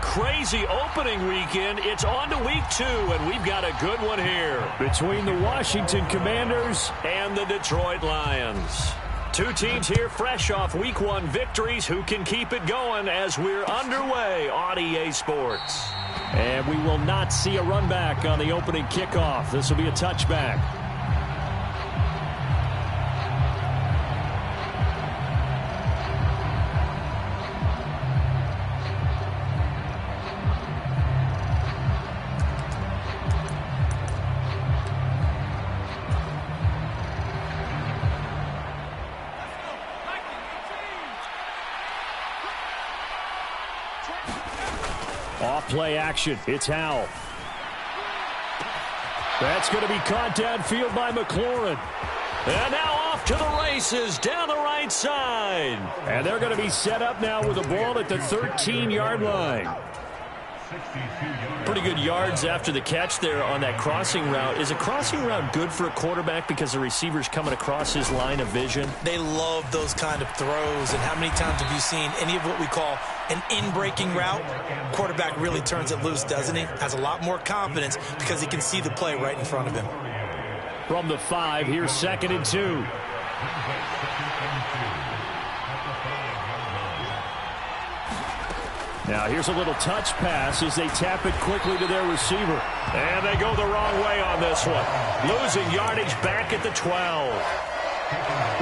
crazy opening weekend. It's on to week 2, and we've got a good one here between the Washington Commanders and the Detroit Lions. Two teams here fresh off week 1 victories. Who can keep it going as we're underway on EA Sports? And we will not see a run back on the opening kickoff. This will be a touchback. Off-play action. It's Howell. That's going to be caught downfield by McLaurin. And now off to the races down the right side. And they're going to be set up now with the ball at the 13-yard line. Pretty good yards after the catch there on that crossing route. Is a crossing route good for a quarterback because the receiver's coming across his line of vision? They love those kind of throws. And how many times have you seen any of what we call an in-breaking route? Quarterback really turns it loose, doesn't he? Has a lot more confidence because he can see the play right in front of him. From the 5, here's 2nd and 2. Now here's a little touch pass as they tap it quickly to their receiver. And they go the wrong way on this one. Losing yardage back at the 12.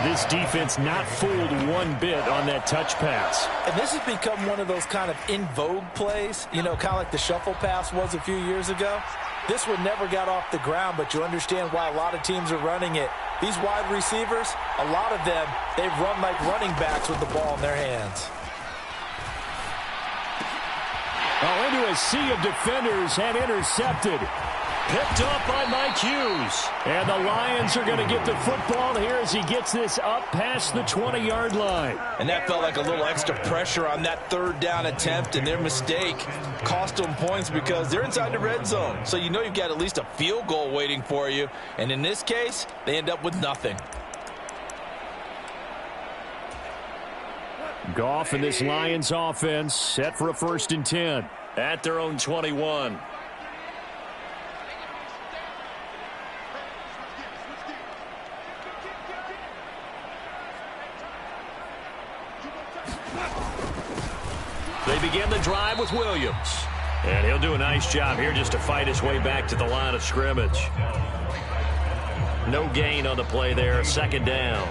This defense not fooled one bit on that touch pass. And this has become one of those kind of in vogue plays, you know, kind of like the shuffle pass was a few years ago. This one never got off the ground, but you understand why a lot of teams are running it. These wide receivers, a lot of them, they run like running backs with the ball in their hands. Oh, into a sea of defenders and intercepted. Picked up by Mike Hughes. And the Lions are going to get the football here as he gets this up past the 20-yard line. And that felt like a little extra pressure on that 3rd down attempt, and their mistake cost them points because they're inside the red zone. So you know you've got at least a field goal waiting for you. And in this case, they end up with nothing. Goff and this Lions offense set for a 1st and 10. At their own 21. They begin the drive with Williams. And he'll do a nice job here just to fight his way back to the line of scrimmage. No gain on the play there. 2nd down.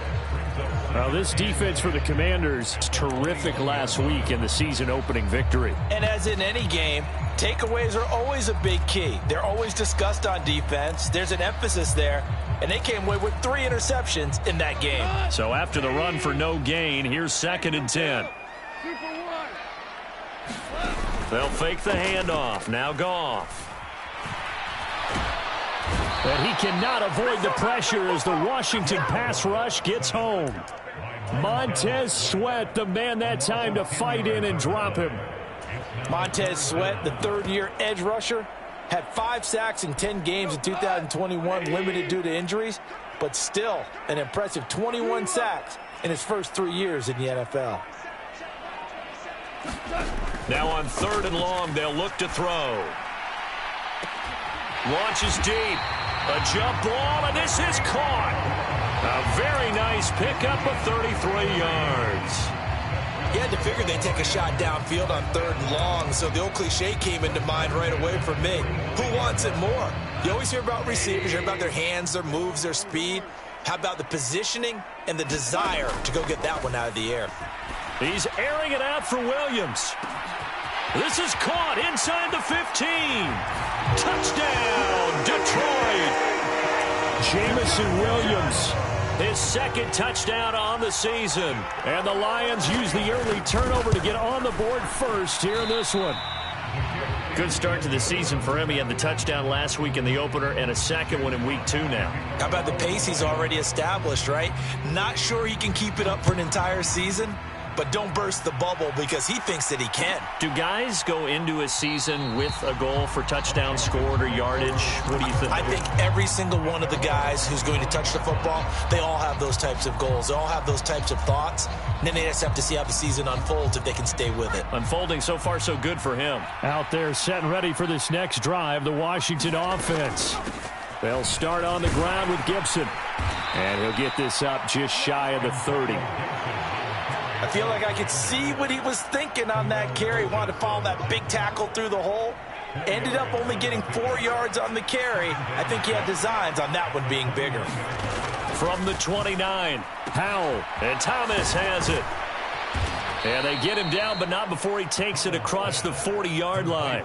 Well, this defense for the Commanders is terrific last week in the season opening victory. And as in any game, takeaways are always a big key. They're always discussed on defense. There's an emphasis there, and they came away with 3 interceptions in that game. So after the run for no gain, here's 2nd and 10. They'll fake the handoff. Now Goff. And he cannot avoid the pressure as the Washington pass rush gets home. Montez Sweat, the man that time to fight in and drop him. Montez Sweat, the 3rd-year edge rusher, had 5 sacks in 10 games in 2021, limited due to injuries, but still an impressive 21 sacks in his first 3 years in the NFL. Now on 3rd and long, they'll look to throw. Launches deep. A jump ball, and this is caught. A very nice pickup of 33 yards. You had to figure they'd take a shot downfield on 3rd and long, so the old cliche came into mind right away for me. Who wants it more? You always hear about receivers, you hear about their hands, their moves, their speed. How about the positioning and the desire to go get that one out of the air? He's airing it out for Williams. This is caught inside the 15. Touchdown, Detroit. Jamison Williams, his 2nd touchdown on the season. And the Lions use the early turnover to get on the board first here in this one. Good start to the season for him. He had the touchdown last week in the opener and a 2nd one in week 2 now. How about the pace he's already established, right? Not sure he can keep it up for an entire season, but don't burst the bubble because he thinks that he can. Do guys go into a season with a goal for touchdown scored or yardage? What do you think? I think every single one of the guys who's going to touch the football, they all have those types of goals. They all have those types of thoughts. And then they just have to see how the season unfolds if they can stay with it. Unfolding so far so good for him. Out there set and ready for this next drive, the Washington offense. They'll start on the ground with Gibson. And he'll get this up just shy of the 30. I feel like I could see what he was thinking on that carry. Wanted to follow that big tackle through the hole. Ended up only getting 4 yards on the carry. I think he had designs on that one being bigger. From the 29, Howell, and Thomas has it. And they get him down, but not before he takes it across the 40-yard line.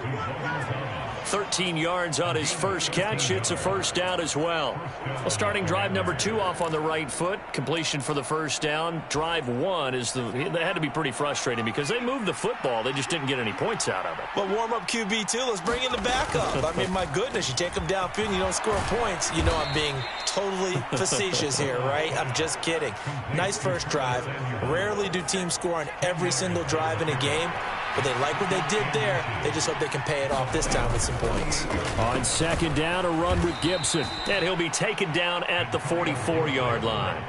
13 yards on his first catch. It's a first down as well. Well, starting drive number 2 off on the right foot. Completion for the first down. Drive 1 is that had to be pretty frustrating because they moved the football. They just didn't get any points out of it. Well, warm up QB2. Let's bring in the backup. I mean, my goodness, you take them downfield and you don't score points. You know I'm being totally facetious here, right? I'm just kidding. Nice first drive. Rarely do teams score on every single drive in a game. But they like what they did there. They just hope they can pay it off this time with some points. On second down, a run with Gibson. And he'll be taken down at the 44-yard line.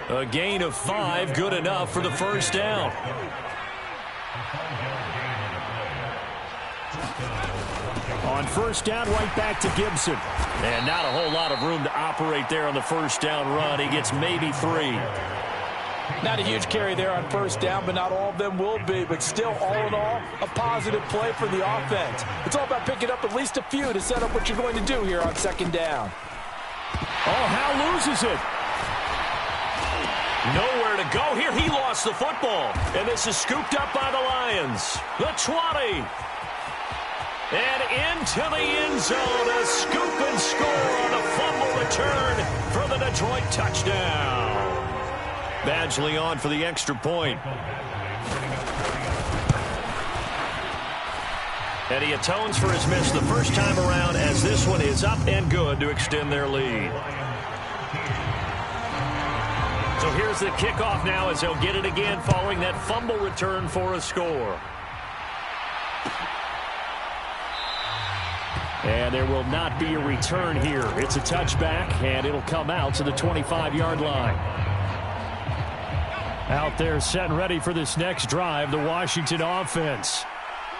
A gain of 5, good enough for the first down. On first down, right back to Gibson. And not a whole lot of room to operate there on the first down run. He gets maybe 3. Not a huge carry there on first down, but not all of them will be. But still, all in all, a positive play for the offense. It's all about picking up at least a few to set up what you're going to do here on second down. Oh, Howell loses it. Nowhere to go here. He lost the football. And this is scooped up by the Lions. The 20. And into the end zone. A scoop and score on a fumble return for the Detroit touchdown. Badgley on for the extra point. And he atones for his miss the first time around as this one is up and good to extend their lead. So here's the kickoff now as they'll get it again following that fumble return for a score. And there will not be a return here. It's a touchback, and it'll come out to the 25-yard line. Out there set and ready for this next drive, the Washington offense.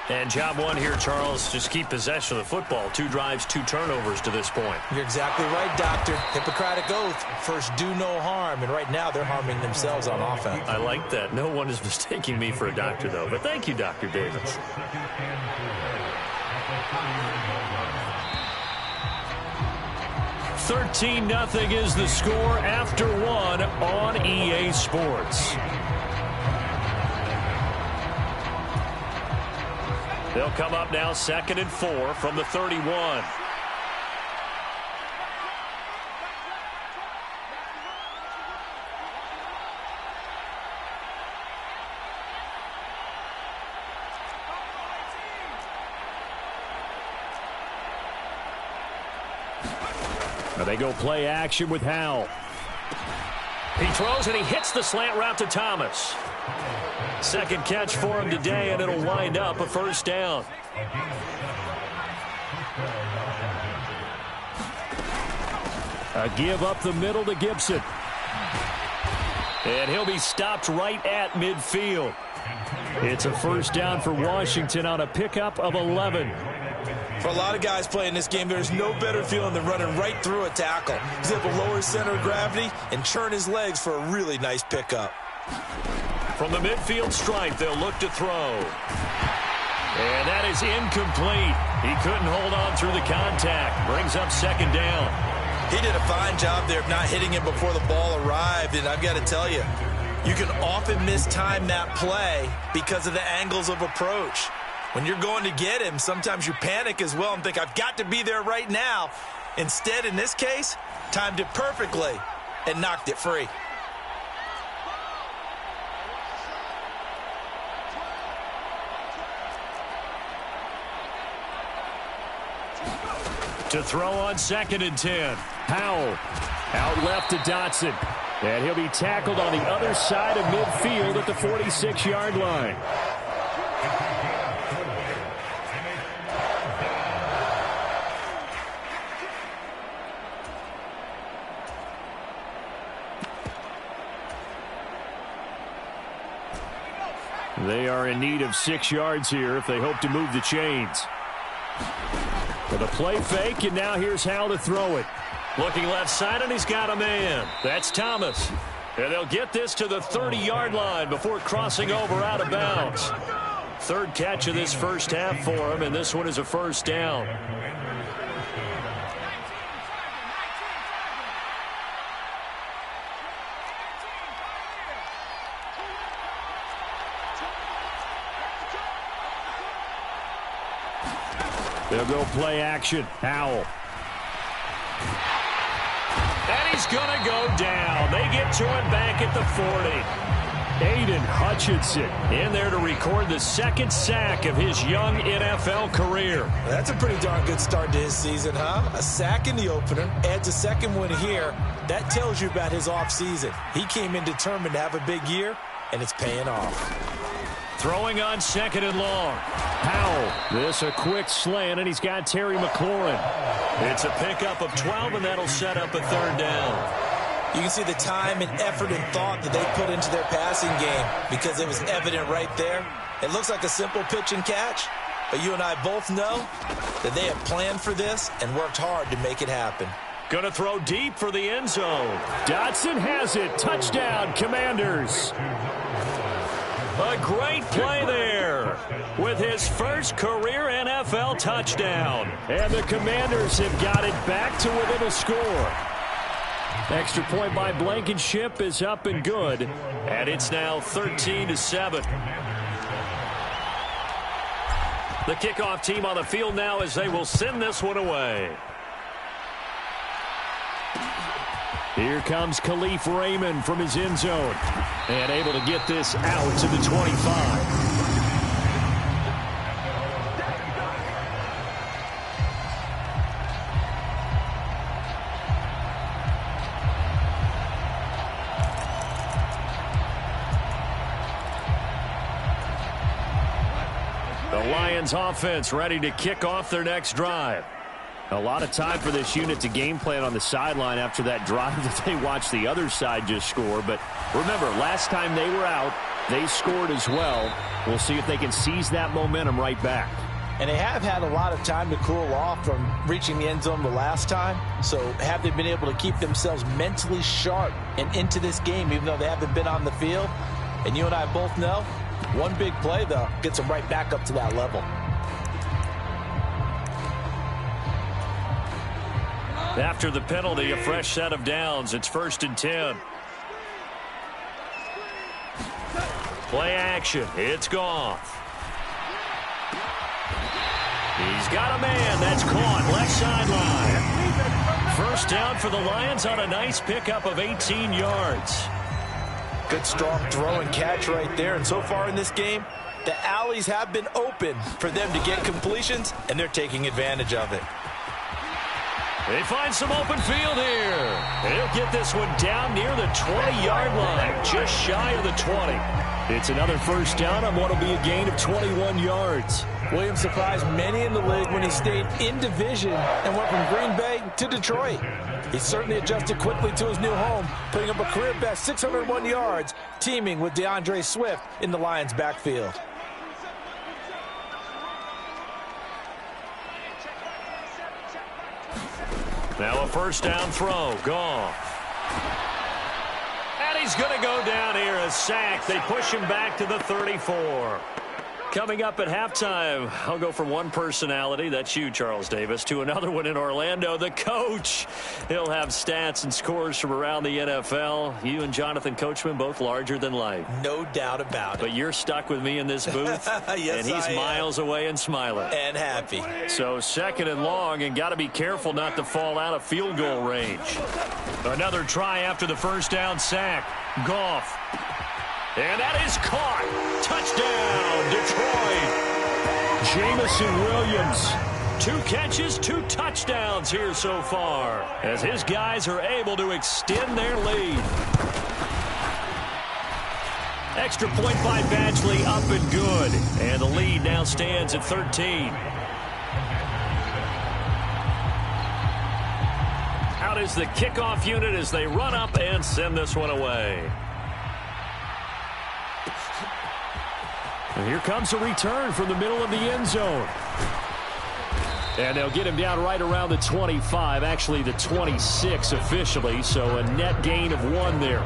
And job 1 here, Charles, just keep possession of the football. 2 drives, 2 turnovers to this point. You're exactly right, Doctor. Hippocratic oath. First, do no harm. And right now, they're harming themselves on offense. I like that. No one is mistaking me for a doctor, though. But thank you, Dr. Davis. $13-0 is the score after 1 on EA Sports. They'll come up now 2nd and 4 from the 31. Now they go play action with Howell. He throws and he hits the slant route to Thomas. Second catch for him today, and it'll wind up a first down. A give up the middle to Gibson. And he'll be stopped right at midfield. It's a first down for Washington on a pickup of 11. For a lot of guys playing this game, there's no better feeling than running right through a tackle. He's able to lower his center of gravity and churn his legs for a really nice pickup. From the midfield stripe, they'll look to throw. And that is incomplete. He couldn't hold on through the contact. Brings up second down. He did a fine job there of not hitting him before the ball arrived. And I've got to tell you, you can often mistime that play because of the angles of approach. When you're going to get him, sometimes you panic as well and think, I've got to be there right now. Instead, in this case, timed it perfectly and knocked it free. To throw on 2nd and 10. Howell out left to Dotson. And he'll be tackled on the other side of midfield at the 46-yard line. They are in need of 6 yards here if they hope to move the chains. With a play fake, and now here's Hal to throw it. Looking left side, and he's got a man. That's Thomas. And they'll get this to the 30-yard line before crossing over out of bounds. Third catch of this first half for him, and this one is a first down. They'll go play action. Howell. And he's going to go down. They get to him back at the 40. Aiden Hutchinson in there to record the second sack of his young NFL career. That's a pretty darn good start to his season, huh? A sack in the opener, adds a second one here. That tells you about his offseason. He came in determined to have a big year, and it's paying off. Throwing on second and long. Howell. This a quick slant, and he's got Terry McLaurin. It's a pickup of 12, and that'll set up a third down. You can see the time and effort and thought that they put into their passing game because it was evident right there. It looks like a simple pitch and catch, but you and I both know that they have planned for this and worked hard to make it happen. Going to throw deep for the end zone. Dotson has it. Touchdown, Commanders. A great play there with his first career NFL touchdown. And the Commanders have got it back to within a score. Extra point by Blankenship is up and good. And it's now 13-7. The kickoff team on the field now as they will send this one away. Here comes Khalif Raymond from his end zone. And able to get this out to the 25. The Lions offense ready to kick off their next drive. A lot of time for this unit to game plan on the sideline after that drive that they watched the other side just score. But remember, last time they were out, they scored as well. We'll see if they can seize that momentum right back. And they have had a lot of time to cool off from reaching the end zone the last time. So have they been able to keep themselves mentally sharp and into this game, even though they haven't been on the field? And you and I both know, one big play, though, gets them right back up to that level. After the penalty, a fresh set of downs. It's 1st and 10. Play action. It's Goff. He's got a man. That's caught. Left sideline. First down for the Lions on a nice pickup of 18 yards. Good strong throw and catch right there. And so far in this game, the alleys have been open for them to get completions, and they're taking advantage of it. They find some open field here. They'll get this one down near the 20-yard line, just shy of the 20. It's another first down on what will be a gain of 21 yards. Williams surprised many in the league when he stayed in division and went from Green Bay to Detroit. He certainly adjusted quickly to his new home, putting up a career-best 601 yards, teaming with DeAndre Swift in the Lions' backfield. Now a first down throw. Goff. And he's going to go down here. A sack. They push him back to the 34. Coming up at halftime, I'll go from one personality, that's you, Charles Davis, to another one in Orlando, the coach. He'll have stats and scores from around the NFL. You and Jonathan Coachman, both larger than life. No doubt about it. But you're stuck with me in this booth, yes, and he's miles away and smiling. And happy. So 2nd and long, and got to be careful not to fall out of field goal range. Another try after the first down sack. Goff. And that is caught. Touchdown, Detroit. Jamison Williams 2 catches, 2 touchdowns here so far, as his guys are able to extend their lead. Extra point by Badgley, up and good. And the lead now stands at 13. Out is the kickoff unit as they run up and send this one away. And here comes a return from the middle of the end zone. And they'll get him down right around the 25, actually the 26 officially, so a net gain of 1 there.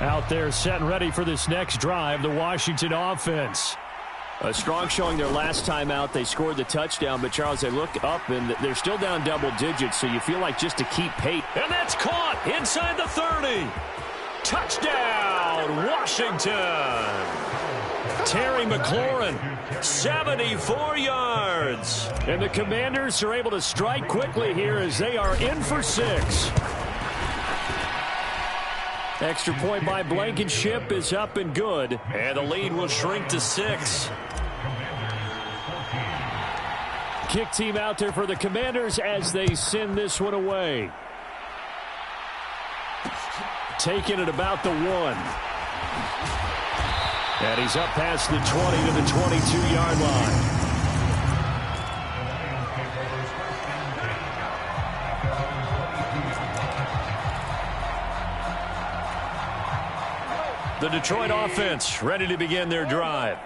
Out there set and ready for this next drive, the Washington offense. A strong showing their last time out. They scored the touchdown, but, Charles, they look up, and they're still down double digits, so you feel like just to keep pace. And that's caught inside the 30. Touchdown, Washington. Terry McLaurin, 74 yards. And the Commanders are able to strike quickly here as they are in for 6. Extra point by Blankenship is up and good. And the lead will shrink to 6. Kick team out there for the Commanders as they send this one away. Taking it about the 1. And he's up past the 20 to the 22-yard line. The Detroit offense ready to begin their drive.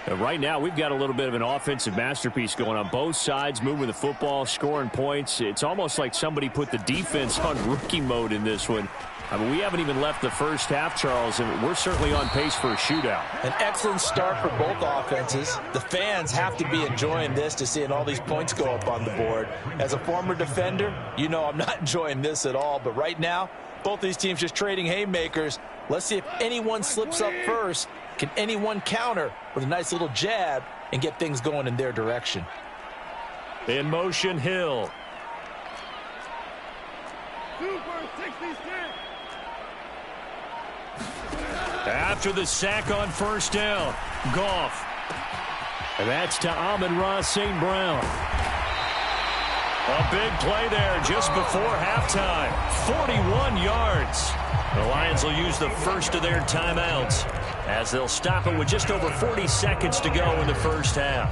And right now, we've got a little bit of an offensive masterpiece going on both sides, moving the football, scoring points. It's almost like somebody put the defense on rookie mode in this one. I mean, we haven't even left the first half, Charles, and we're certainly on pace for a shootout. An excellent start for both offenses. The fans have to be enjoying this to seeing all these points go up on the board. As a former defender, you know I'm not enjoying this at all. But right now, both these teams just trading haymakers. Let's see if anyone slips up first. Can anyone counter with a nice little jab and get things going in their direction? In motion, Hill. After the sack on first down, Goff. And that's to Amon-Ra St. Brown. A big play there just before halftime. 41 yards. The Lions will use the first of their timeouts as they'll stop it with just over 40 seconds to go in the first half.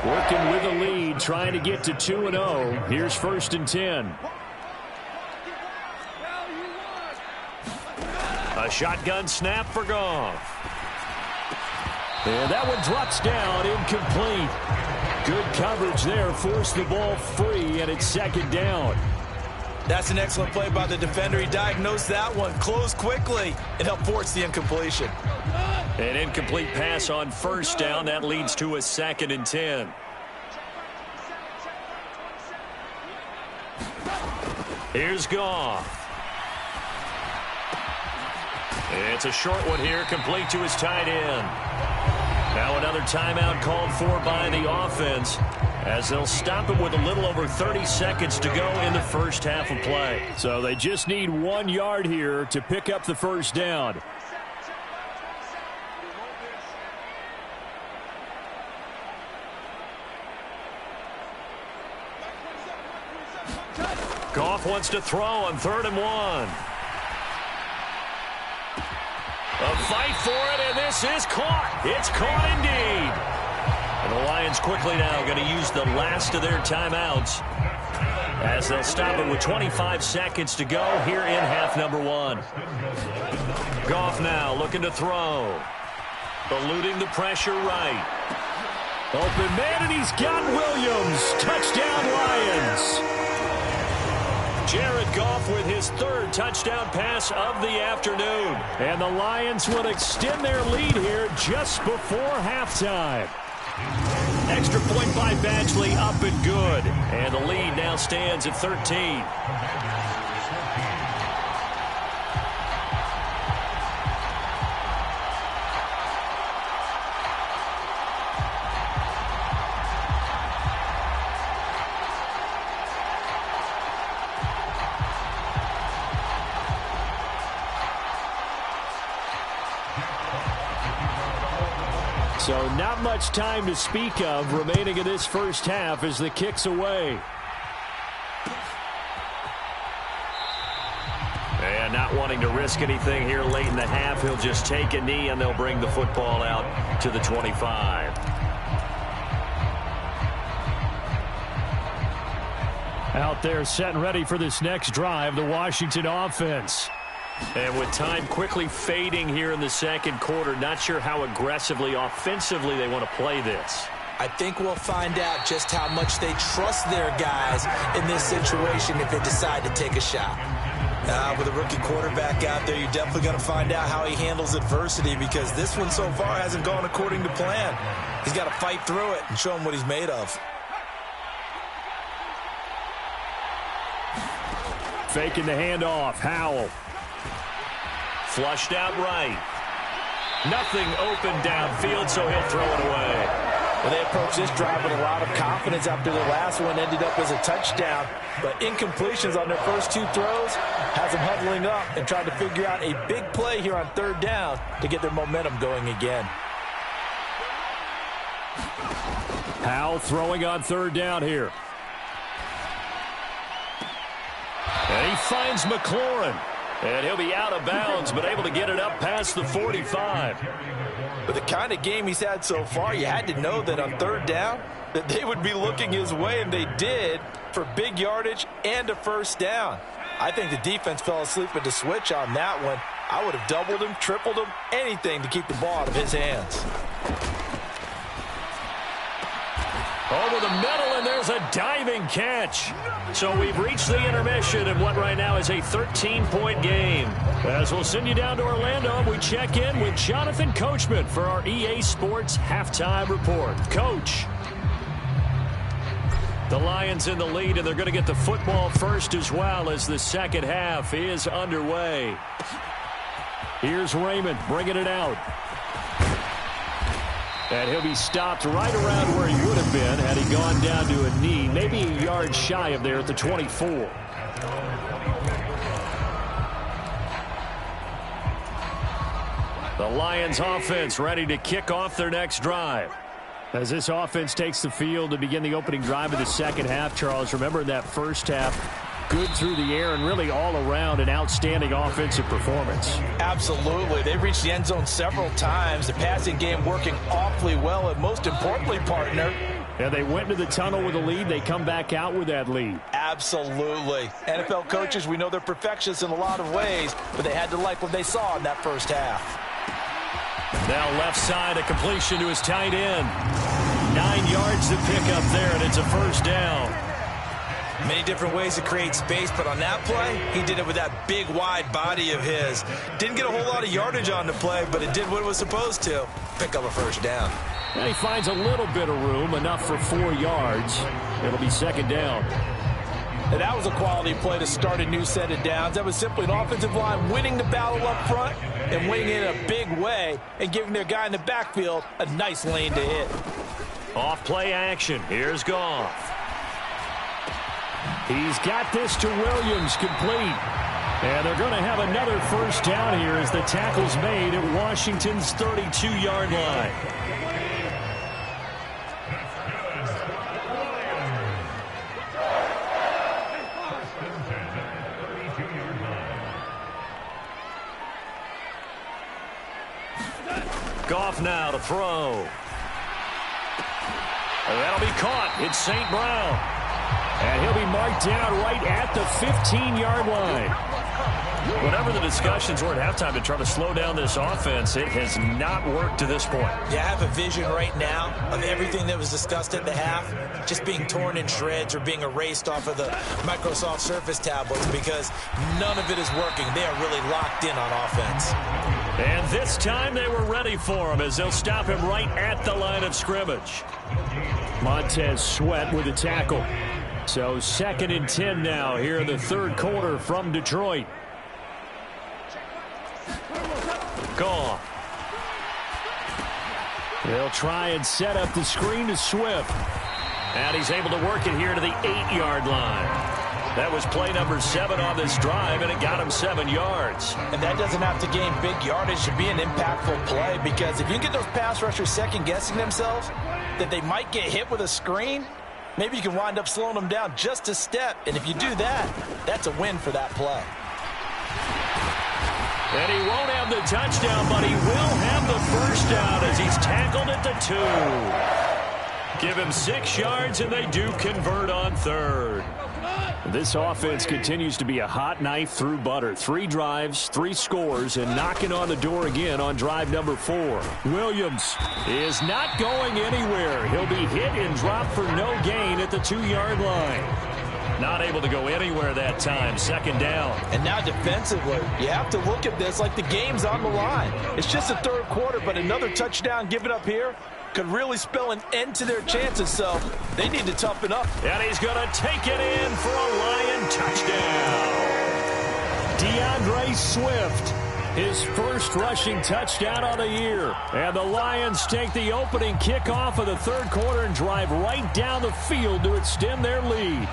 Working with a lead, trying to get to 2-0. Here's 1st and 10. A shotgun snap for Goff. And that one drops down, incomplete. Good coverage there, forced the ball free, and it's 2nd down. That's an excellent play by the defender. He diagnosed that one, closed quickly, and helped force the incompletion. An incomplete pass on first down. That leads to a 2nd and 10. Here's Goff. It's a short one here, complete to his tight end. Now another timeout called for by the offense as they'll stop it with a little over 30 seconds to go in the first half of play. So they just need 1 yard here to pick up the first down. Goff wants to throw on 3rd and 1. A fight for it, and this is caught. It's caught indeed. And the Lions quickly now going to use the last of their timeouts as they'll stop it with 25 seconds to go here in half number 1. Goff now looking to throw. Eluding the pressure right. Open man, and he's got Williams. Touchdown, Lions. Jared Goff with his 3rd touchdown pass of the afternoon. And the Lions will extend their lead here just before halftime. Extra point by Badgley, up and good. And the lead now stands at 13. So not much time to speak of remaining in this first half as the kick's away. And not wanting to risk anything here late in the half, he'll just take a knee and they'll bring the football out to the 25. Out there set and ready for this next drive, the Washington offense. And with time quickly fading here in the second quarter, not sure how aggressively, offensively they want to play this. I think we'll find out just how much they trust their guys in this situation if they decide to take a shot. With a rookie quarterback out there, you're definitely going to find out how he handles adversity, because this one so far hasn't gone according to plan. He's got to fight through it and show him what he's made of. Faking the handoff. Howell. Flushed out right. Nothing open downfield, so he'll throw it away. Well, they approached this drive with a lot of confidence after the last one ended up as a touchdown. But incompletions on their first two throws has them huddling up and trying to figure out a big play here on third down to get their momentum going again. Howell throwing on third down here. And he finds McLaurin. And he'll be out of bounds, but able to get it up past the 45. With the kind of game he's had so far, you had to know that on third down that they would be looking his way, and they did, for big yardage and a first down. I think the defense fell asleep at the switch on that one. I would have doubled him, tripled him, anything to keep the ball out of his hands. Over the middle, and there's a diving catch. So we've reached the intermission in what right now is a 13-point game. As we'll send you down to Orlando, we check in with Jonathan Coachman for our EA Sports Halftime Report. Coach. The Lions in the lead, and they're going to get the football first as well as the second half is underway. Here's Raymond bringing it out. And he'll be stopped right around where he would have been had he gone down to a knee, maybe a yard shy of there at the 24. The Lions offense ready to kick off their next drive. As this offense takes the field to begin the opening drive of the second half, Charles, remember in that first half, good through the air and really all around an outstanding offensive performance. Absolutely. They reached the end zone several times. The passing game working awfully well, and most importantly, partner. And they went into the tunnel with a lead. They come back out with that lead. Absolutely. NFL coaches, we know they're perfectionists in a lot of ways, but they had to like what they saw in that first half. Now left side, a completion to his tight end. 9 yards to pick up there, and it's a first down. Many different ways to create space, but on that play, he did it with that big, wide body of his. Didn't get a whole lot of yardage on the play, but it did what it was supposed to. Pick up a first down. And he finds a little bit of room, enough for 4 yards. It'll be second down. And that was a quality play to start a new set of downs. That was simply an offensive line winning the battle up front and winning it in a big way and giving their guy in the backfield a nice lane to hit. Off play action. Here's Goff. He's got this to Williams, complete. And they're going to have another first down here as the tackle's made at Washington's 32-yard line. Goff now to throw. And that'll be caught. It's St. Brown. And he'll be marked down right at the 15-yard line. Whatever the discussions were at halftime to try to slow down this offense, it has not worked to this point. Yeah, I have a vision right now of everything that was discussed at the half just being torn in shreds or being erased off of the Microsoft Surface tablets because none of it is working. They are really locked in on offense. And this time they were ready for him as they'll stop him right at the line of scrimmage. Montez Sweat with a tackle. So 2nd and 10 now here in the third quarter from Detroit. Goff. They'll try and set up the screen to Swift. And he's able to work it here to the 8-yard line. That was play number 7 on this drive, and it got him 7 yards. And that doesn't have to gain big yardage to be an impactful play, because if you can get those pass rushers second-guessing themselves that they might get hit with a screen, maybe you can wind up slowing them down just a step. And if you do that, that's a win for that play. And he won't have the touchdown, but he will have the first down as he's tackled at the 2. Give him 6 yards, and they do convert on 3rd. This offense continues to be a hot knife through butter. 3 drives, 3 scores, and knocking on the door again on drive number 4. Williams is not going anywhere. He'll be hit and dropped for no gain at the 2-yard line. Not able to go anywhere that time. 2nd down. And now defensively, you have to look at this like the game's on the line. It's just the 3rd quarter, but another touchdown given up here could really spell an end to their chances, so they need to toughen up. And he's going to take it in for a Lion touchdown. DeAndre Swift, his first rushing touchdown of the year. And the Lions take the opening kickoff of the 3rd quarter and drive right down the field to extend their lead.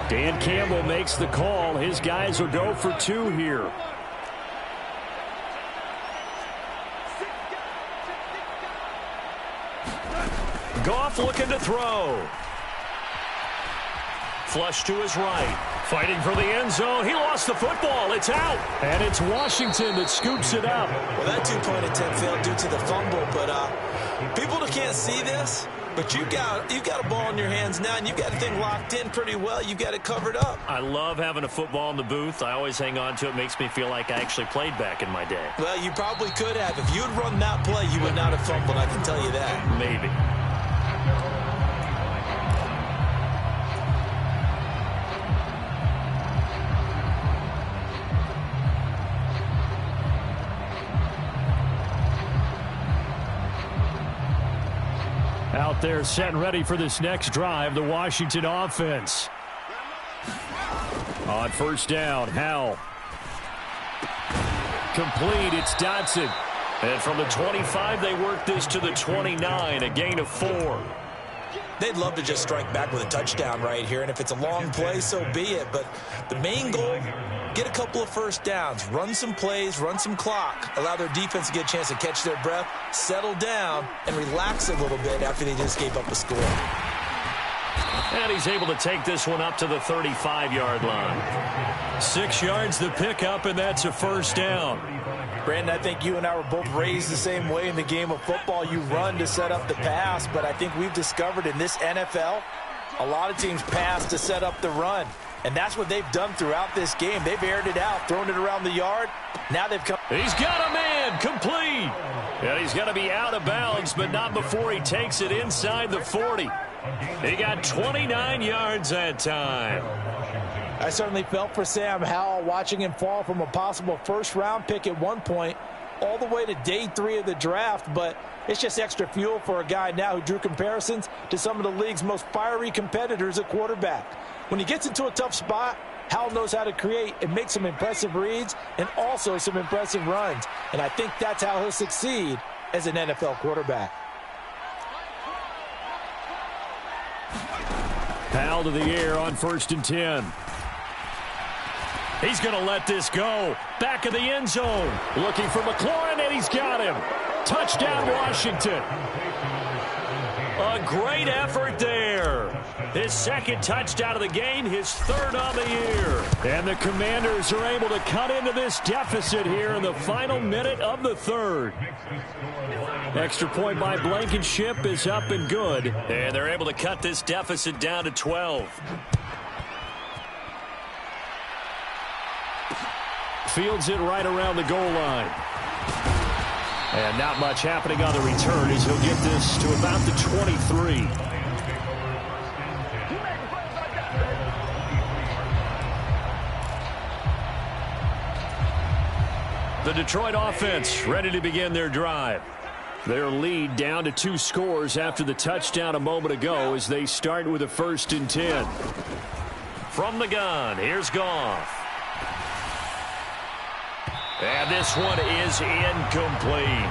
Dan Campbell makes the call. His guys will go for 2 here. Goff looking to throw. Flush to his right. Fighting for the end zone. He lost the football. It's out. And it's Washington that scoops it up. Well, that 2-point attempt failed due to the fumble, but people that can't see this, but you've got a ball in your hands now, and you've got the thing locked in pretty well. You've got it covered up. I love having a football in the booth. I always hang on to it. Makes me feel like I actually played back in my day. Well, you probably could have. If you had run that play, you would not have fumbled. I can tell you that. Maybe. Out there set and ready for this next drive, the Washington offense. On 1st down, Howell. Complete, it's Dotson. And from the 25, they work this to the 29, a gain of 4. They'd love to just strike back with a touchdown right here, and if it's a long play, so be it. But the main goal, get a couple of first downs, run some plays, run some clock, allow their defense to get a chance to catch their breath, settle down, and relax a little bit after they just gave up a score. And he's able to take this one up to the 35-yard line. 6 yards the pickup, and that's a 1st down. Brandon, I think you and I were both raised the same way in the game of football. You run to set up the pass, but I think we've discovered in this NFL, a lot of teams pass to set up the run. And that's what they've done throughout this game. They've aired it out, thrown it around the yard. Now they've come. He's got a man, complete. And he's going to be out of bounds, but not before he takes it inside the 40. He got 29 yards that time. I certainly felt for Sam Howell watching him fall from a possible 1st-round pick at one point all the way to day 3 of the draft, but it's just extra fuel for a guy now who drew comparisons to some of the league's most fiery competitors at quarterback. When he gets into a tough spot, Howell knows how to create and make some impressive reads and also some impressive runs, and I think that's how he'll succeed as an NFL quarterback. Powell to the air on 1st and 10. He's going to let this go. Back of the end zone. Looking for McLaurin, and he's got him. Touchdown, Washington. A great effort there. His 2nd touchdown of the game, his 3rd on the year. And the Commanders are able to cut into this deficit here in the final minute of the 3rd. Extra point by Blankenship is up and good. And they're able to cut this deficit down to 12. Fields it right around the goal line. And not much happening on the return as he'll get this to about the 23. The Detroit offense ready to begin their drive. Their lead down to 2 scores after the touchdown a moment ago as they start with a 1st and 10. From the gun, here's Goff. And this one is incomplete.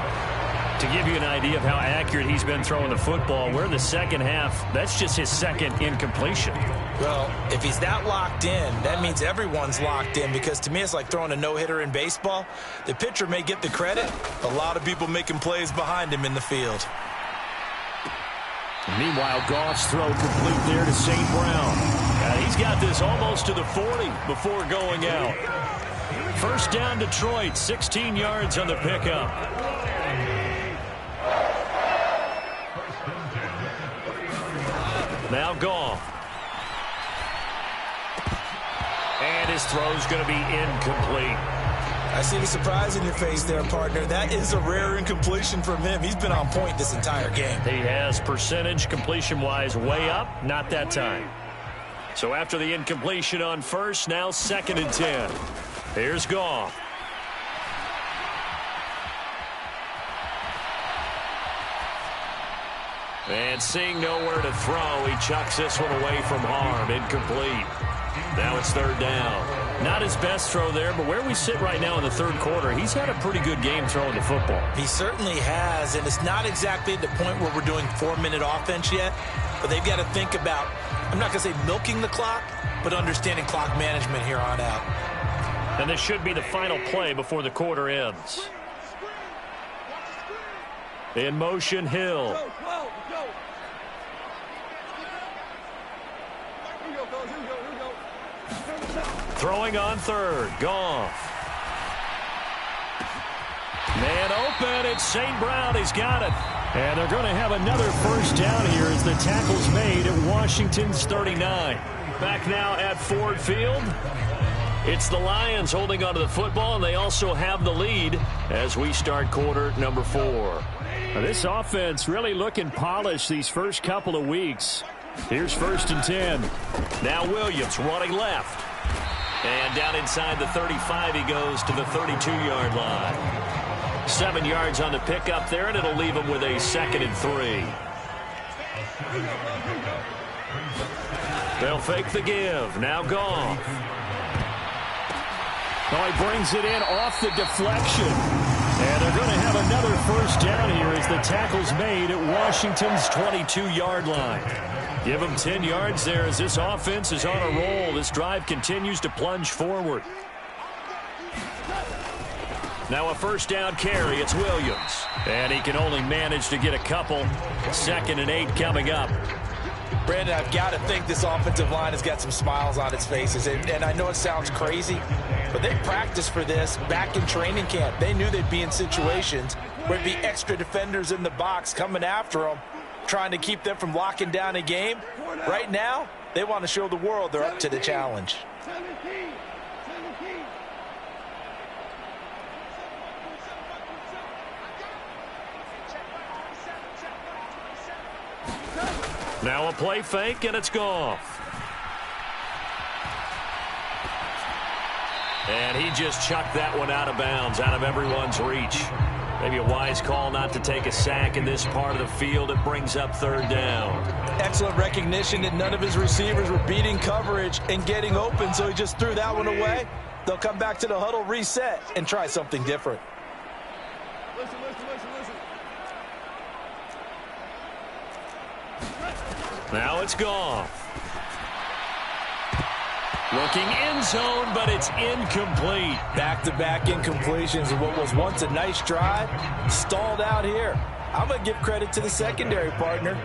To give you an idea of how accurate he's been throwing the football, we're in the second half. That's just his second incompletion. Well, if he's that locked in, that means everyone's locked in, because to me it's like throwing a no-hitter in baseball. The pitcher may get the credit. A lot of people making plays behind him in the field. Meanwhile, Goff's throw complete there to St. Brown. He's got this almost to the 40 before going out. First down, Detroit, 16 yards on the pickup. Now Goff. And his throw's going to be incomplete. I see the surprise in your face there, partner. That is a rare incompletion from him. He's been on point this entire game. He has percentage completion-wise way up, not that time. So after the incompletion on first, now 2nd and 10. Here's Goff. And seeing nowhere to throw, he chucks this one away from harm. Incomplete. Now it's 3rd down. Not his best throw there, but where we sit right now in the 3rd quarter, he's had a pretty good game throwing the football. He certainly has, and it's not exactly at the point where we're doing 4-minute offense yet, but they've got to think about, I'm not going to say milking the clock, but understanding clock management here on out. And this should be the final play before the quarter ends. In motion, Hill. Throwing on 3rd, Goff. Man open, it's St. Brown, he's got it. And they're going to have another first down here as the tackle's made at Washington's 39. Back now at Ford Field. It's the Lions holding onto the football, and they also have the lead as we start quarter number 4. Now, this offense really looking polished these first couple of weeks. Here's 1st and 10. Now Williams running left. And down inside the 35, he goes to the 32-yard line. 7 yards on the pickup there, and it'll leave him with a 2nd and 3. They'll fake the give. Now Goff. Oh, he brings it in off the deflection. And they're going to have another first down here as the tackle's made at Washington's 22-yard line. Give them 10 yards there as this offense is on a roll. This drive continues to plunge forward. Now a first down carry. It's Williams. And he can only manage to get a couple. 2nd and 8 coming up. Brandon, I've got to think this offensive line has got some smiles on its faces. And I know it sounds crazy, but they practiced for this back in training camp. They knew they'd be in situations where there'd be extra defenders in the box coming after them, trying to keep them from locking down a game. Right now, they want to show the world they're up to the challenge. Now a play fake, and it's Goff. And he just chucked that one out of bounds, out of everyone's reach. Maybe a wise call not to take a sack in this part of the field. It brings up 3rd down. Excellent recognition that none of his receivers were beating coverage and getting open, so he just threw that one away. They'll come back to the huddle, reset, and try something different. Listen. Now it's Goff. Looking end zone, but it's incomplete. Back-to-back incompletions of what was once a nice drive, stalled out here. I'm going to give credit to the secondary partner.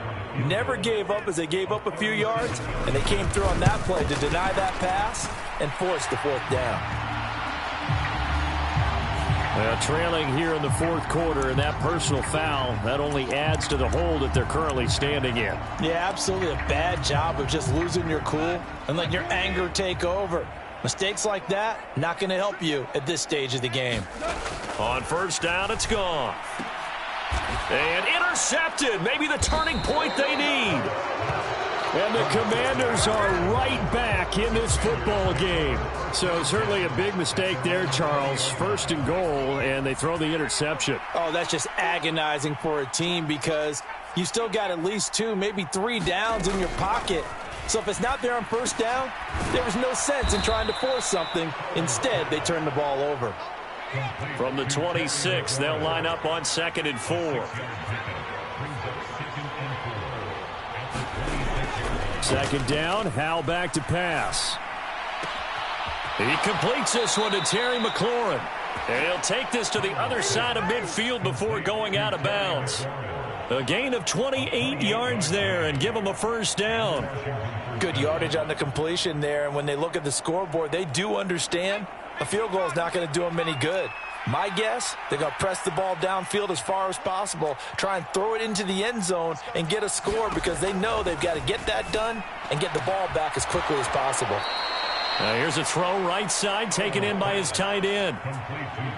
Never gave up as they gave up a few yards, and they came through on that play to deny that pass and force the 4th down. Trailing here in the 4th quarter, and that personal foul, that only adds to the hole that they're currently standing in. Yeah, absolutely a bad job of just losing your cool and letting your anger take over. Mistakes like that, not going to help you at this stage of the game. On first down, it's gone. And intercepted. Maybe the turning point they need. And the Commanders are right back in this football game. So certainly a big mistake there, Charles. 1st and goal, and they throw the interception. Oh, that's just agonizing for a team because you still got at least 2, maybe 3 downs in your pocket. So if it's not there on first down, there was no sense in trying to force something. Instead, they turn the ball over. From the 26, they'll line up on 2nd and 4. 2nd down, Howell back to pass. He completes this one to Terry McLaurin. And he'll take this to the other side of midfield before going out of bounds. A gain of 28 yards there and give him a 1st down. Good yardage on the completion there, and when they look at the scoreboard, they do understand a field goal is not going to do them any good. My guess, they're going to press the ball downfield as far as possible, try and throw it into the end zone and get a score because they know they've got to get that done and get the ball back as quickly as possible. Now here's a throw right side taken in by his tight end.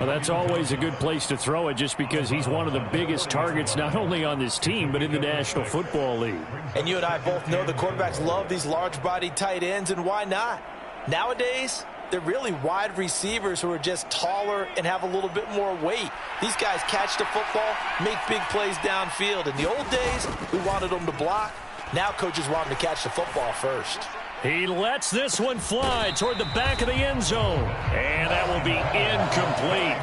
Well, that's always a good place to throw it just because he's one of the biggest targets not only on this team but in the National Football League. And you and I both know the quarterbacks love these large-bodied tight ends, and why not? Nowadays, they're really wide receivers who are just taller and have a little bit more weight. These guys catch the football, make big plays downfield. In the old days, we wanted them to block. Now coaches want them to catch the football first. He lets this one fly toward the back of the end zone. And that will be incomplete.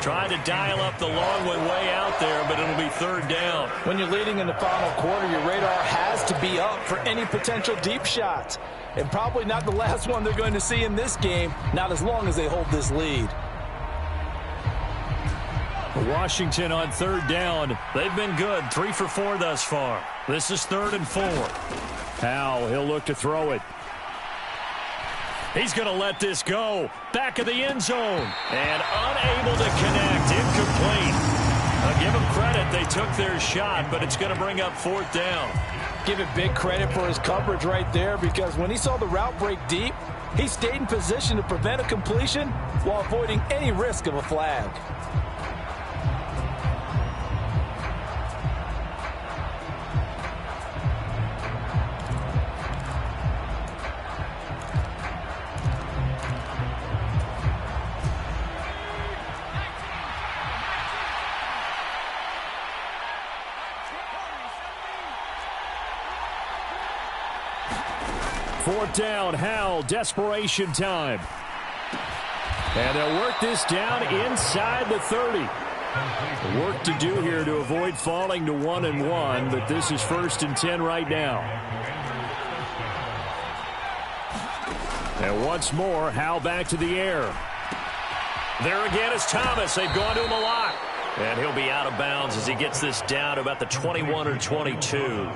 Trying to dial up the long one way out there, but it'll be 3rd down. When you're leading in the final quarter, your radar has to be up for any potential deep shots. And probably not the last one they're going to see in this game, not as long as they hold this lead. Washington on 3rd down. They've been good, 3 for 4 thus far. This is 3rd and 4. Howell, he'll look to throw it. He's going to let this go. Back of the end zone. And unable to connect. Incomplete. I'll give him credit. They took their shot, but it's going to bring up 4th down. Give it big credit for his coverage right there, because when he saw the route break deep, he stayed in position to prevent a completion while avoiding any risk of a flag. Fourth down, Howell, desperation time. And they'll work this down inside the 30. Work to do here to avoid falling to 1-1, but this is 1st and 10 right now. And once more, Howell back to the air. There again is Thomas. They've gone to him a lot. And he'll be out of bounds as he gets this down to about the 21 or 22.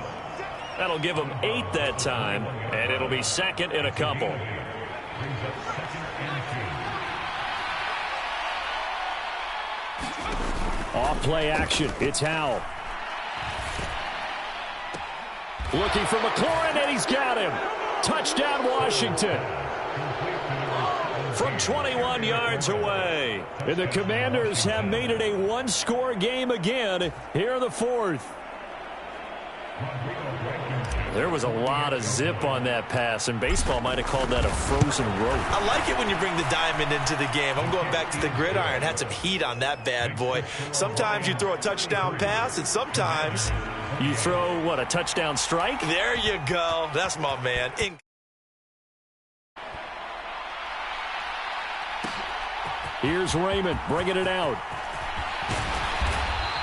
That'll give him 8 that time, and it'll be 2nd and a couple. Off play action. It's Howell. Looking for McLaurin, and he's got him. Touchdown, Washington. From 21 yards away. And the Commanders have made it a one-score game again here in the 4th. There was a lot of zip on that pass, and baseball might have called that a frozen rope. I like it when you bring the diamond into the game. I'm going back to the gridiron. Had some heat on that bad boy. Sometimes you throw a touchdown pass, and sometimes you throw, what, a touchdown strike? There you go. That's my man. Here's Raymond bringing it out.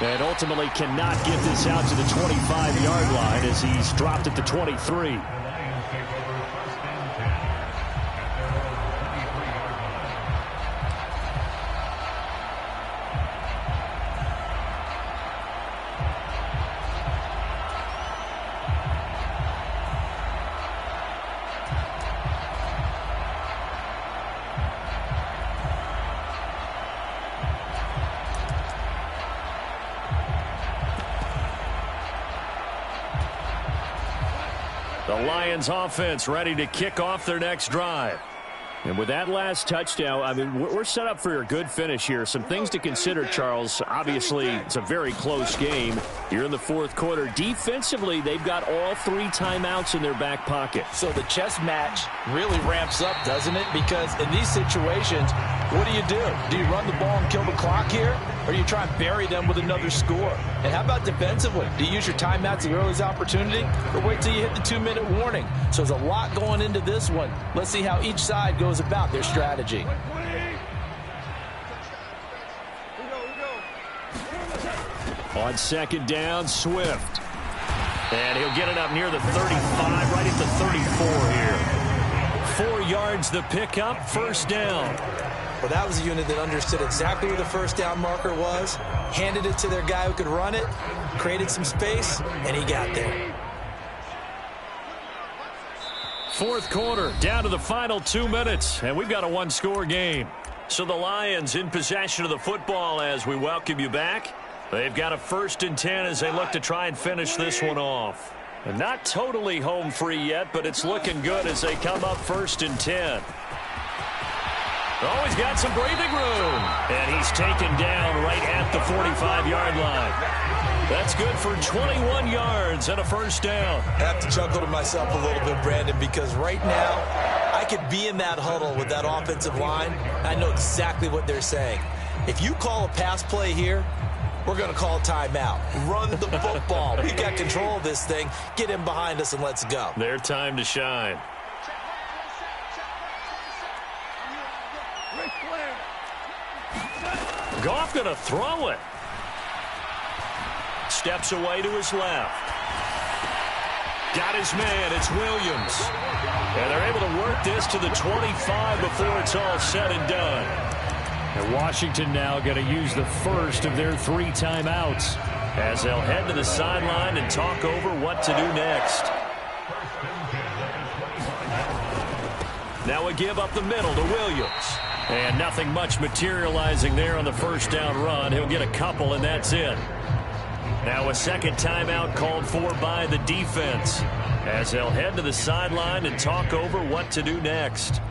And ultimately cannot get this out to the 25-yard line as he's dropped at the 23. The Lions offense ready to kick off their next drive. And with that last touchdown, I mean, we're set up for a good finish here. Some things to consider, Charles. Obviously, it's a very close game. You're in the 4th quarter. Defensively, they've got all 3 timeouts in their back pocket. So the chess match really ramps up, doesn't it? Because in these situations, what do? Do you run the ball and kill the clock here? Or do you try and bury them with another score? And how about defensively? Do you use your timeouts at the earliest opportunity? Or wait till you hit the 2-minute warning? So there's a lot going into this one. Let's see how each side goes about their strategy. On second down, Swift. And he'll get it up near the 35, right at the 34 here. 4 yards the pickup, first down. Well, that was a unit that understood exactly where the first down marker was, handed it to their guy who could run it, created some space, and he got there. Fourth quarter, down to the final 2 minutes, and we've got a one-score game. So the Lions in possession of the football as we welcome you back. They've got a 1st and 10 as they look to try and finish this one off. And not totally home free yet, but it's looking good as they come up 1st and 10. Oh, he's got some breathing room. And he's taken down right at the 45-yard line. That's good for 21 yards and a first down. I have to chuckle to myself a little bit, Brandon, because right now I could be in that huddle with that offensive line. I know exactly what they're saying. If you call a pass play here, we're going to call a timeout. Run the football. We've got control of this thing. Get in behind us and let's go. Their time to shine. Goff going to throw it. Steps away to his left. Got his man. It's Williams. And they're able to work this to the 25 before it's all said and done. And Washington now going to use the first of their 3 timeouts as they'll head to the sideline and talk over what to do next. Now a give up the middle to Williams. And nothing much materializing there on the first down run. He'll get a couple, and that's it. Now a second timeout called for by the defense as they'll head to the sideline and talk over what to do next.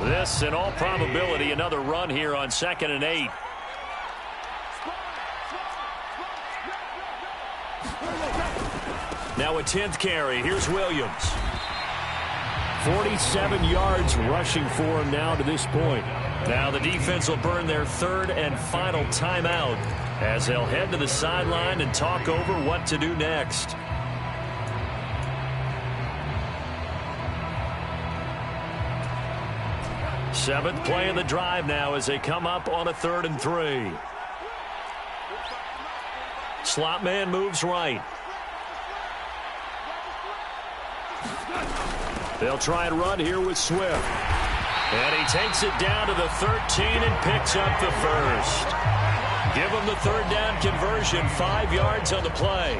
This, in all probability, another run here on 2nd and 8. Now a 10th carry. Here's Williams. 47 yards rushing for him now to this point. Now the defense will burn their 3rd and final timeout as they'll head to the sideline and talk over what to do next. Seventh play of the drive now as they come up on a 3rd and 3. Slot man moves right. They'll try and run here with Swift. And he takes it down to the 13 and picks up the first. Give them the 3rd down conversion, 5 yards on the play.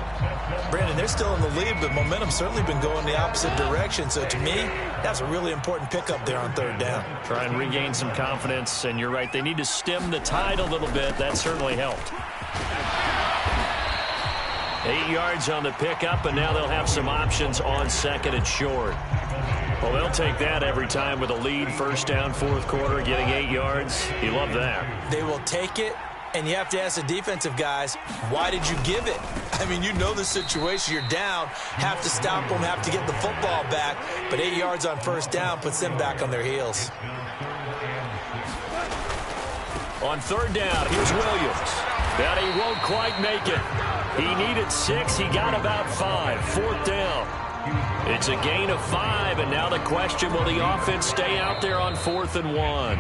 Brandon, they're still in the lead, but momentum's certainly been going the opposite direction. So to me, that's a really important pickup there on 3rd down. Try and regain some confidence, and you're right, they need to stem the tide a little bit. That certainly helped. 8 yards on the pickup, and now they'll have some options on 2nd and short. Well, they'll take that every time with a lead, 1st down, 4th quarter, getting 8 yards. You love that. They will take it, and you have to ask the defensive guys, why did you give it? I mean, you know the situation. You're down, have to stop them, have to get the football back, but 8 yards on 1st down puts them back on their heels. On 3rd down, here's Williams. But he won't quite make it. He needed 6. He got about 5. 4th down. It's a gain of 5, and now the question, will the offense stay out there on 4th and 1?